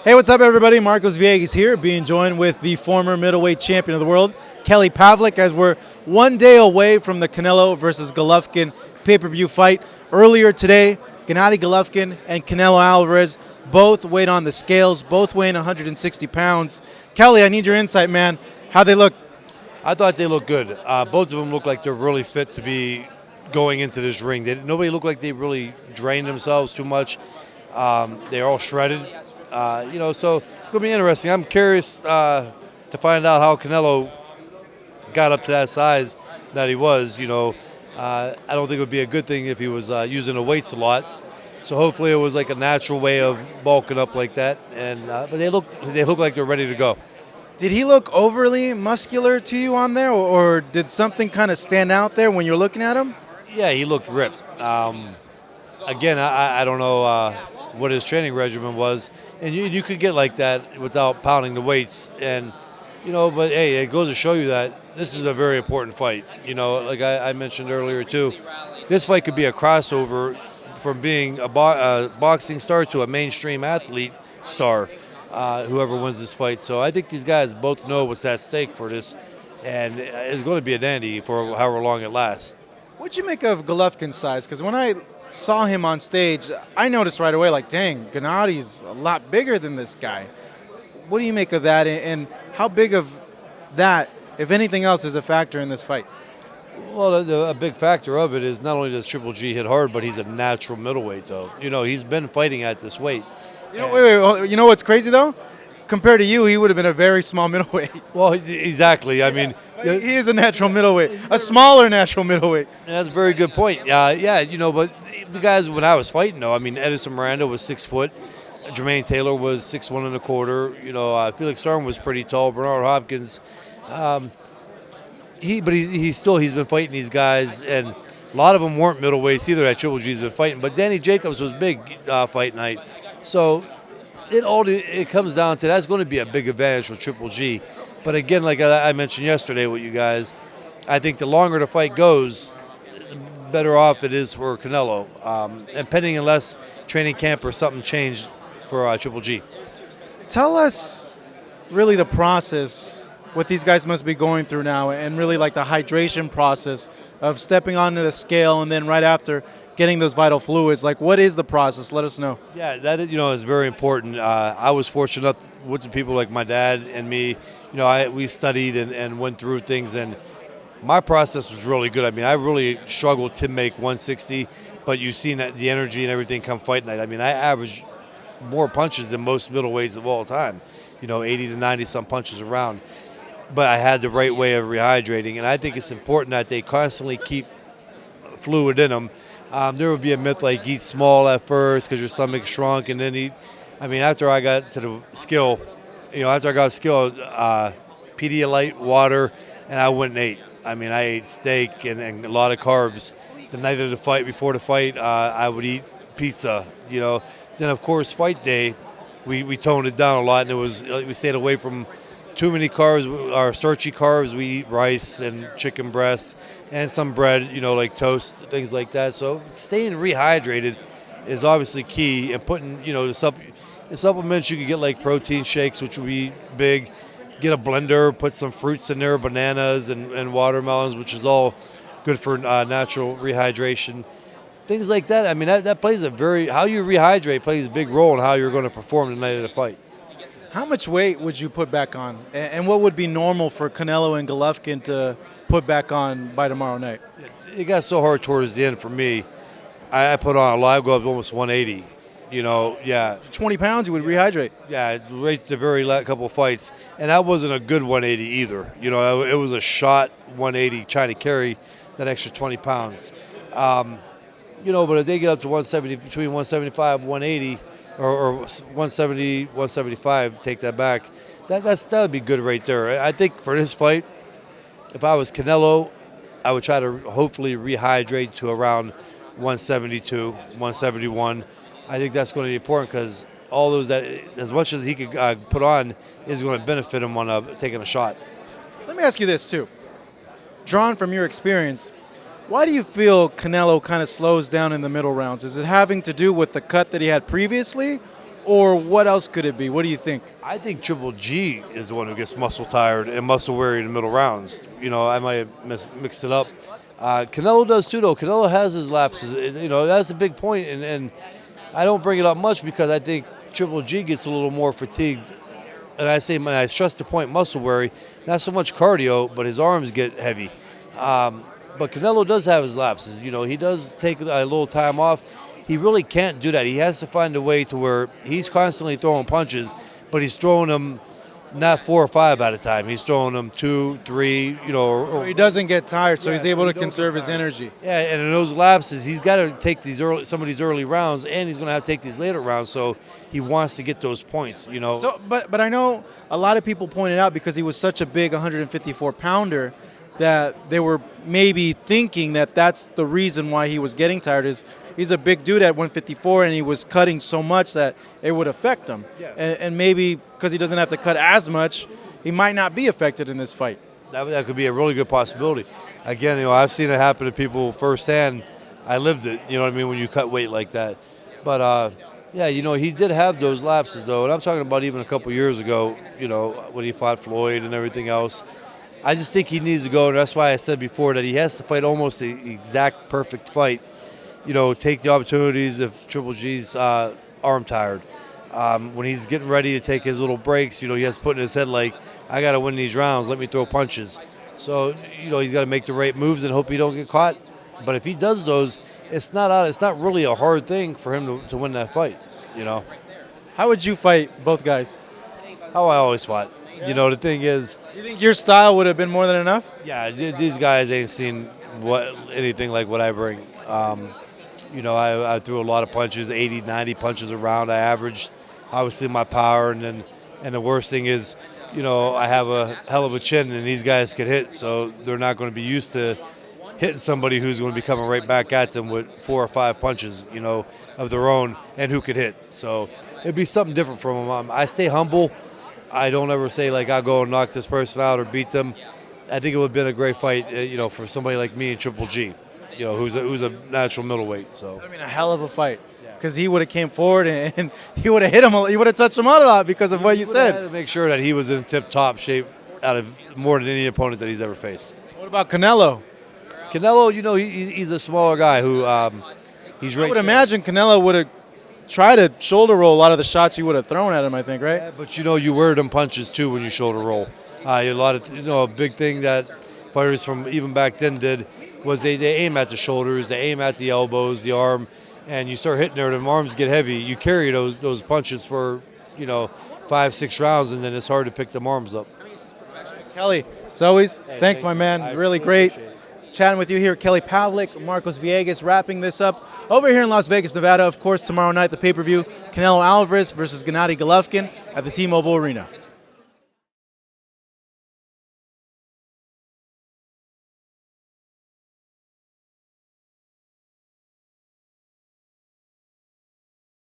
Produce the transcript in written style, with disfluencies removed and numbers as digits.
Hey, what's up, everybody? Marcos Villegas here, being joined with the former middleweight champion of the world, Kelly Pavlik, as we're one day away from the Canelo versus Golovkin pay-per-view fight. Earlier today, Gennady Golovkin and Canelo Alvarez both weighed on the scales, both weighing 160 pounds. Kelly, I need your insight, man. How'd they look? I thought they looked good. Both of them look like they're really fit to be going into this ring. Nobody looked like they really drained themselves too much. They're all shredded. So it's going to be interesting. I'm curious to find out how Canelo got up to that size that he was. I don't think it would be a good thing if he was using the weights a lot. So hopefully it was like a natural way of bulking up like that. But they look like they're ready to go. Did he look overly muscular to you on there, or did something kind of stand out there when you're looking at him? Yeah, he looked ripped. Again, I don't know what his training regimen was, and you could get like that without pounding the weights. But hey, it goes to show you that this is a very important fight. Like I mentioned earlier too, this fight could be a crossover from being a boxing star to a mainstream athlete star. Whoever wins this fight. So I think these guys both know what's at stake for this, and it's going to be a dandy for however long it lasts. What'd you make of Golovkin's size? Because when I saw him on stage, I noticed right away, like, dang, Gennady's a lot bigger than this guy. What do you make of that, and how big of that, if anything else, is a factor in this fight? Well, a big factor of it is not only does Triple G hit hard, but he's a natural middleweight, though. He's been fighting at this weight. Wait. You know what's crazy, though? Compared to you, he would have been a very small middleweight. Well, exactly. I mean, he is a natural middleweight, a smaller natural middleweight. That's a very good point. But the guys when I was fighting, though, I mean, Edison Miranda was 6 foot. Jermaine Taylor was 6'1". Felix Storm was pretty tall. Bernard Hopkins, he's been fighting these guys, and a lot of them weren't middleweights either that Triple G's been fighting. But Danny Jacobs was big fight night. So it comes down to that's going to be a big advantage for Triple G. But again, like I mentioned yesterday with you guys, I think the longer the fight goes, the better off it is for Canelo. And pending unless training camp or something changed for Triple G. Tell us really the process, what these guys must be going through now, and really like the hydration process of stepping onto the scale and then right after getting those vital fluids. Like, what is the process? Let us know. Yeah, that is very important. I was fortunate enough with the people like my dad and me. We studied and went through things, and my process was really good. I mean, I really struggled to make 160, but you've seen that the energy and everything come fight night. I mean, I averaged more punches than most middleweights of all time. 80 to 90 some punches around. But I had the right way of rehydrating, and I think it's important that they constantly keep fluid in them. There would be a myth like eat small at first because your stomach shrunk, and then eat. I mean, after I got to the skill, Pedialyte, water, and I went and ate. I mean, I ate steak and a lot of carbs. The night of the fight, before the fight, I would eat pizza. Then of course fight day, we toned it down a lot, and we stayed away from too many carbs, or starchy carbs. We eat rice and chicken breast and some bread, like toast, things like that. So staying rehydrated is obviously key, and putting, the supplements you can get, like protein shakes, which would be big. Get a blender, put some fruits in there, bananas and watermelons, which is all good for natural rehydration. Things like that. I mean, that plays how you rehydrate plays a big role in how you're going to perform the night of the fight. How much weight would you put back on? And what would be normal for Canelo and Golovkin to put back on by tomorrow night? It got so hard towards the end for me. I put on a lot. I go up to almost 180. 20 pounds, you would rehydrate. Yeah, right the very last couple of fights. And that wasn't a good 180 either. It was a shot 180 trying to carry that extra 20 pounds. But if they get up to 170, between 175 and 180, or 170, 175, take that back, that would be good right there. I think for this fight, if I was Canelo, I would try to hopefully rehydrate to around 172, 171. I think that's going to be important because all those that, as much as he could put on, is going to benefit him on taking a shot. Let me ask you this too. Drawn from your experience, why do you feel Canelo kind of slows down in the middle rounds? Is it having to do with the cut that he had previously, or what else could it be? What do you think? I think Triple G is the one who gets muscle tired and muscle weary in the middle rounds. You know, I might have mixed it up. Canelo does too, though. Canelo has his lapses. You know, that's a big point, and I don't bring it up much because I think Triple G gets a little more fatigued. And I say, when I stress the point, muscle weary, not so much cardio, but his arms get heavy. But Canelo does have his lapses. You know, he does take a little time off. He really can't do that. He has to find a way to where he's constantly throwing punches, but he's throwing them not 4 or 5 at a time. He's throwing them 2, 3, you know. So he doesn't get tired, so he's able to conserve his energy. Yeah, and in those lapses, he's got to take some of these early rounds, and he's going to have to take these later rounds. So he wants to get those points, you know. So, but I know a lot of people pointed out because he was such a big 154-pounder that they were maybe thinking that that's the reason why he was getting tired. Is he's a big dude at 154, and he was cutting so much that it would affect him. Yes. And maybe because he doesn't have to cut as much, he might not be affected in this fight. That could be a really good possibility. Again, you know, I've seen it happen to people firsthand. I lived it, you know what I mean, when you cut weight like that. But, yeah, you know, he did have those lapses, though, and I'm talking about even a couple years ago, you know, when he fought Floyd and everything else. I just think he needs to go, and that's why I said before that he has to fight almost the exact perfect fight. You know, take the opportunities if Triple G's arm tired. When he's getting ready to take his little breaks, you know, he has to put in his head like, I got to win these rounds, let me throw punches. So, you know, he's got to make the right moves and hope he don't get caught. But if he does those, it's not really a hard thing for him to win that fight, you know. How would you fight both guys? How I always fought. You know, the thing is, you think your style would have been more than enough? Yeah, these guys ain't seen anything like what I bring. You know, I threw a lot of punches, 80, 90 punches around. I averaged, obviously, my power. And the worst thing is, you know, I have a hell of a chin, and these guys could hit, so they're not going to be used to hitting somebody who's going to be coming right back at them with 4 or 5 punches, you know, of their own, and who could hit. So it'd be something different from them. I stay humble. I don't ever say, like, I'll go and knock this person out or beat them. I think it would have been a great fight, you know, for somebody like me and Triple G, you know, who's a natural middleweight. So I mean, a hell of a fight, because he would have came forward and he would have hit him. He would have touched him out a lot because of what you said. Had to make sure that he was in tip-top shape out of more than any opponent that he's ever faced. What about Canelo? Canelo, you know, he's a smaller guy who he's right. I would imagine Canelo would have tried to shoulder roll a lot of the shots you would have thrown at him, I think, right? Yeah, but, you know, you wear them punches, too, when you shoulder roll. A lot of, you know, a big thing that fighters from even back then did was they aim at the shoulders, they aim at the elbows, the arm, and you start hitting there, and the arms get heavy. You carry those punches for, you know, 5, 6 rounds, and then it's hard to pick them arms up. Kelly, as always, thanks, my man. Really great chatting with you here. Kelly Pavlik, Marcos Villegas, wrapping this up over here in Las Vegas, Nevada. Of course, tomorrow night, the pay-per-view, Canelo Alvarez versus Gennady Golovkin at the T-Mobile Arena.